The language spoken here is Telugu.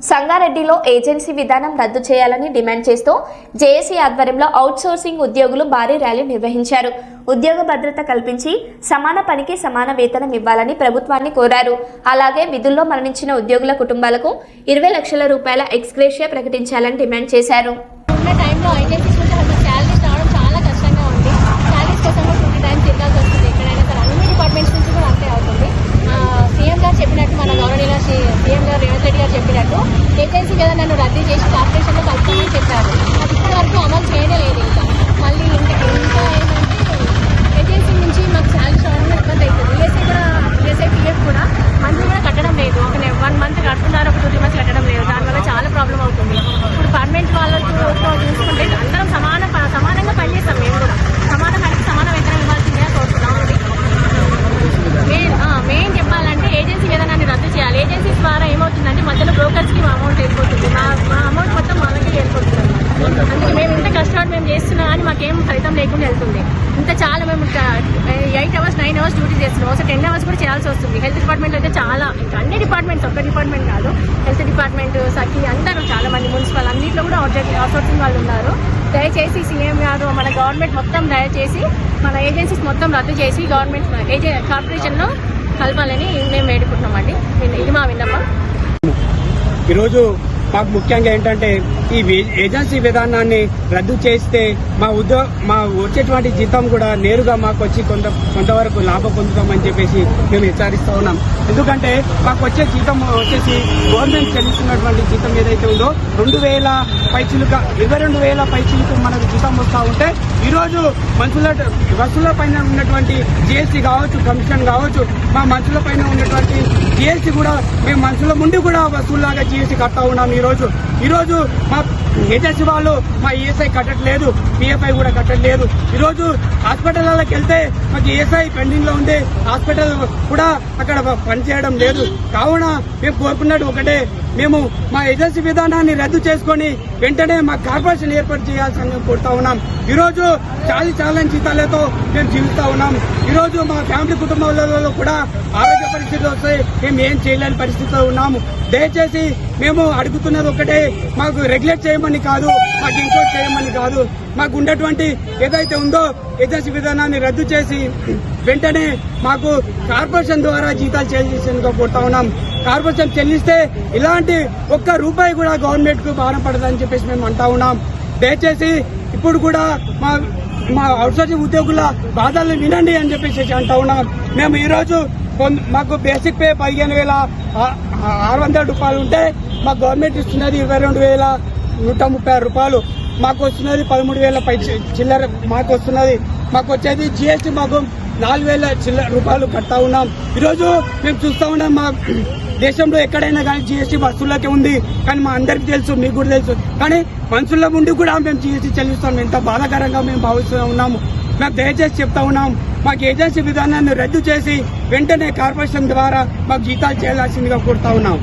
సంగారెడ్డిలో ఏజెన్సీ విధానం రద్దు చేయాలని డిమాండ్ చేస్తూ జేఏసీ ఆధ్వర్యంలో అవుట్సోర్సింగ్ ఉద్యోగులు భారీ ర్యాలీ నిర్వహించారు. ఉద్యోగ భద్రత కల్పించి సమాన పనికి సమాన వేతనం ఇవ్వాలని ప్రభుత్వాన్ని కోరారు. అలాగే విధుల్లో మరణించిన ఉద్యోగుల కుటుంబాలకు 20 లక్షల రూపాయల ఎక్స్గ్రేషియా ప్రకటించాలని డిమాండ్ చేశారు. ఏజెన్సీ కదా నన్ను రద్దు చేసి కార్పొరేషన్లో కలుపుతామని చెప్పారు. అది ఇప్పటి వరకు అమలు చేయలేదు. ఇంకా మళ్ళీ ఇంకా ఏంటంటే ఏజెన్సీ నుంచి మాకు శాలరీ రావడం ఇబ్బంది అవుతుంది. ఈఎస్ఐ పిఎఫ్ కూడా మంత్లీ కూడా కట్టడం లేదు. ఒక 1 మంత్ కడుతున్నారు, ఒక 2 మంత్స్ కట్టడం లేదు. దానివల్ల చాలా ప్రాబ్లం అవుతుంది. ఇప్పుడు పర్మనెంట్ వాళ్ళకు చూసుకుంటే అందరం సమానంగా పనిచేస్తాం. మేము కూడా సమాన పనికి సమాన వేతనం ఇవ్వాల్సిందిగా కోరుతున్నాం. మెయిన్ చెప్పాలంటే ఏజెన్సీ విధానాన్ని రద్దు చేయాలి. ఏజెన్సీస్ ద్వారా ఏమవుతుందంటే మధ్యలో బ్రోకర్స్కి అమౌంట్ వెళ్ళిపోతుంది. మా అమౌంట్ మొత్తం వాళ్ళకి వెళ్ళిపోతుంది. అందుకే మేము ఇంత కష్టపడి మేము చేస్తున్నా కానీ మాకేం ఫలితం లేకుండా వెళ్తుంది. ఇంత చాలా మేము 8 hours 9 hours డ్యూటీ చేస్తున్నాం. ఒకసారి 10 hours కూడా చేయాల్సి వస్తుంది. హెల్త్ డిపార్ట్మెంట్లో అయితే చాలా, ఇంకా అన్ని డిపార్ట్మెంట్స్, ఒక్క డిపార్ట్మెంట్ కాదు, హెల్త్ డిపార్ట్మెంట్, సఖీ అందరూ చాలా మంది, మున్సిపల్ అన్నింటిలో కూడా అవుట్సోర్సింగ్ వాళ్ళు ఉన్నారు. దయచేసి సీఎం గారు, మన గవర్నమెంట్ మొత్తం దయచేసి మన ఏజెన్సీస్ మొత్తం రద్దు చేసి గవర్నమెంట్ కార్పొరేషన్లో కలపాలని మేము వేడుకుంటున్నామండి. ఇది మా విన్నపం. ఈరోజు మాకు ముఖ్యంగా ఏంటంటే ఈ ఏజెన్సీ విధానాన్ని రద్దు చేస్తే మా వచ్చేటువంటి జీతం కూడా నేరుగా మాకు వచ్చి కొంతవరకు లాభం పొందుతామని చెప్పేసి మేము హెచ్చరిస్తూ ఉన్నాం. ఎందుకంటే మాకు వచ్చే జీతం వచ్చేసి గవర్నమెంట్ చెల్లిస్తున్నటువంటి జీతం ఏదైతే ఉందో 2,000 పైచిలుక 22,000 పైచిలుకు మనకు జీతం వస్తూ ఉంటే ఈరోజు మనుషుల పైన ఉన్నటువంటి జిఎస్టీ కావచ్చు, కమిషన్ కావచ్చు, మా మనుషుల పైన ఉన్నటువంటి జిఎస్టీ కూడా మేము మనుషుల ముందు కూడా వసూలులాగా జిఎస్టీ కడతా ఉన్నాం. ఈరోజు మా ఏజెన్సీ వాళ్ళు మా ఈఎస్ఐ కట్టట్లేదు, పిఎఫ్ఐ కూడా కట్టట్లేదు. ఈరోజు హాస్పిటల్లోకి వెళ్తే మాకు ఈఎస్ఐ పెండింగ్ లో ఉంది, హాస్పిటల్ కూడా అక్కడ పనిచేయడం లేదు. కావున మేము కోరుకున్నట్టు ఒకటే, మేము మా ఏజెన్సీ విధానాన్ని రద్దు చేసుకుని వెంటనే మా కార్పొరేషన్ ఏర్పాటు చేయాల్సింది కోరుతా ఉన్నాం. ఈరోజు చాలా జీతాలతో మేము జీవిస్తూ ఉన్నాం. ఈరోజు మా ఫ్యామిలీ కుటుంబాలలో కూడా ఆరోగ్య పరిస్థితులు వస్తాయి, మేము ఏం చేయలేని పరిస్థితిలో ఉన్నాము. దయచేసి మేము అడుగుతున్నది ఒకటే, మాకు రెగ్యులేట్ చేయమని కాదు, మాకు ఇంకోటి చేయమని కాదు, మాకు ఉన్నటువంటి ఏదైతే ఉందో ఏజెన్సీ విధానాన్ని రద్దు చేసి వెంటనే మాకు కార్పొరేషన్ ద్వారా జీతాలు చెల్లించేందుకు కోరుతా ఉన్నాం. కార్పొరేషన్ చెల్లిస్తే ఇలాంటి ఒక్క రూపాయి కూడా గవర్నమెంట్ కు భారం పడదని చెప్పేసి మేము అంటా ఉన్నాం. దయచేసి ఇప్పుడు కూడా మా అవుట్సోర్సింగ్ ఉద్యోగుల బాధల్ని వినండి అని చెప్పేసి అంటా ఉన్నాం. మేము ఈరోజు మాకు బేసిక్ పే 15,600 రూపాయలు ఉంటే మాకు గవర్నమెంట్ ఇస్తున్నది 22,136 రూపాయలు. మాకు వస్తున్నది 13,000 పై చిల్లర మాకు వస్తున్నది. మాకు వచ్చేది జిఎస్టీ మాకు 4,000 చిల్లర రూపాయలు కడతా ఉన్నాం. ఈరోజు మేము చూస్తా ఉన్నాం, మా దేశంలో ఎక్కడైనా కానీ జిఎస్టీ వస్తువులకే ఉంది. కానీ మా అందరికీ తెలుసు, మీకు కూడా తెలుసు. కానీ మనుషుల ముందు కూడా మేము జిఎస్టీ చెల్లిస్తాం. ఎంత బాధాకరంగా మేము భావిస్తూ ఉన్నాము. మేము దయచేసి చెప్తా ఉన్నాం, మాకు ఏజెన్సీ విధానాన్ని రద్దు చేసి వెంటనే కార్పొరేషన్ ద్వారా మాకు జీతాలు చేయాల్సిందిగా కోరుతా ఉన్నాం.